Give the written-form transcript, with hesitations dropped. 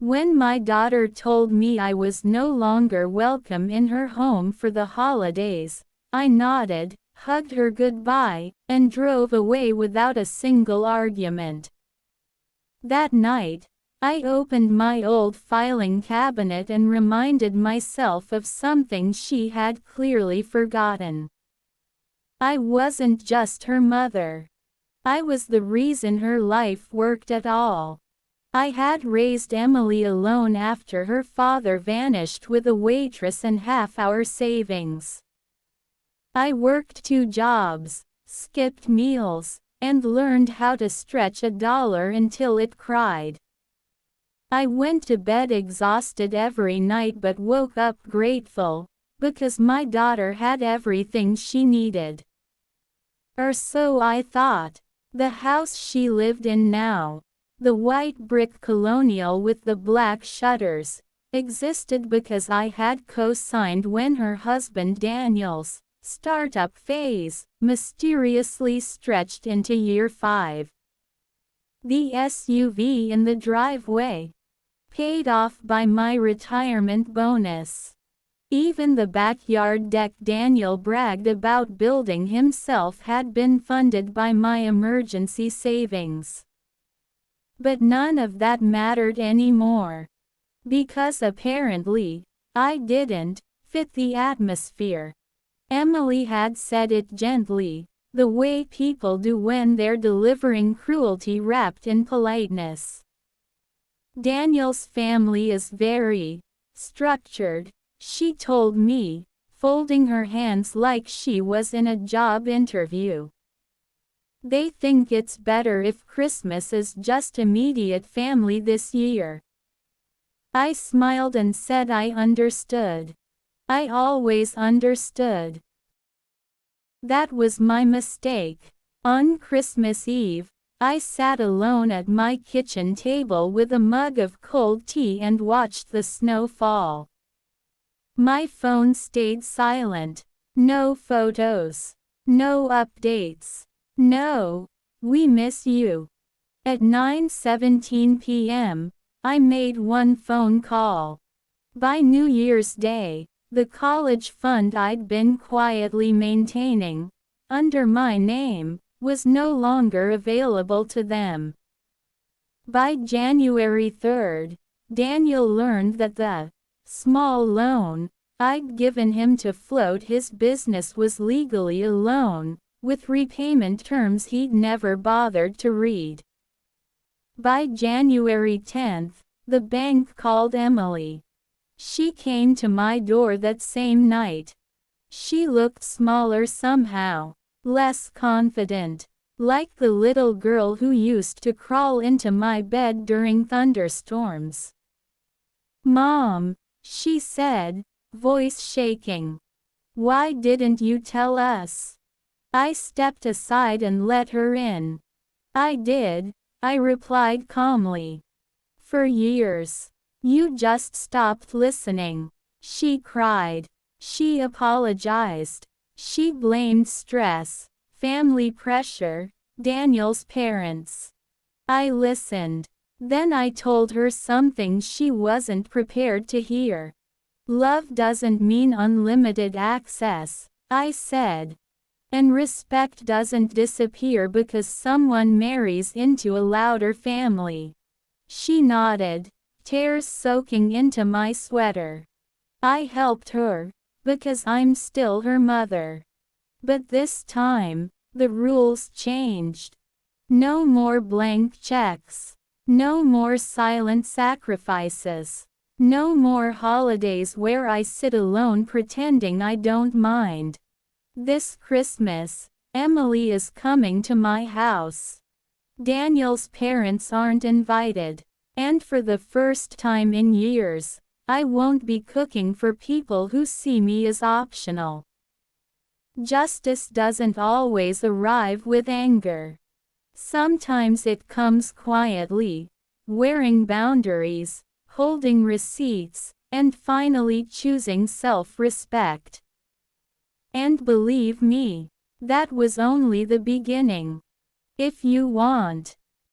When my daughter told me I was no longer welcome in her home for the holidays, I nodded, hugged her goodbye, and drove away without a single argument. That night, I opened my old filing cabinet and reminded myself of something she had clearly forgotten. I wasn't just her mother. I was the reason her life worked at all. I had raised Emily alone after her father vanished with a waitress and half our savings. I worked 2 jobs, skipped meals, and learned how to stretch $1 until it cried. I went to bed exhausted every night but woke up grateful, because my daughter had everything she needed. Or so I thought. The house she lived in now, the white brick colonial with the black shutters, existed because I had co-signed when her husband Daniel's startup phase mysteriously stretched into year 5. The SUV in the driveway, paid off by my retirement bonus. Even the backyard deck Daniel bragged about building himself had been funded by my emergency savings. But none of that mattered anymore. Because apparently, I didn't fit the atmosphere. Emily had said it gently, the way people do when they're delivering cruelty wrapped in politeness. Daniel's family is very structured, she told me, folding her hands like she was in a job interview. They think it's better if Christmas is just immediate family this year. I smiled and said I understood. I always understood. That was my mistake. On Christmas Eve, I sat alone at my kitchen table with a mug of cold tea and watched the snow fall. My phone stayed silent. No photos. No updates. No, we miss you. At 9:17 p.m., I made one phone call. By New Year's Day, the college fund I'd been quietly maintaining, under my name, was no longer available to them. By January 3rd, Daniel learned that the small loan I'd given him to float his business was legally a loan, with repayment terms he'd never bothered to read. By January 10th, the bank called Emily. She came to my door that same night. She looked smaller somehow, less confident, like the little girl who used to crawl into my bed during thunderstorms. "Mom," she said, voice shaking. "Why didn't you tell us?" I stepped aside and let her in. "I did," I replied calmly. "For years. You just stopped listening." She cried. She apologized. She blamed stress, family pressure, Daniel's parents. I listened. Then I told her something she wasn't prepared to hear. "Love doesn't mean unlimited access," I said. "And respect doesn't disappear because someone marries into a louder family." She nodded, tears soaking into my sweater. I helped her, because I'm still her mother. But this time, the rules changed. No more blank checks. No more silent sacrifices. No more holidays where I sit alone pretending I don't mind. This Christmas, Emily is coming to my house. Daniel's parents aren't invited. And for the first time in years, I won't be cooking for people who see me as optional. Justice doesn't always arrive with anger. Sometimes it comes quietly, wearing boundaries, holding receipts, and finally choosing self-respect. And believe me, that was only the beginning. If you want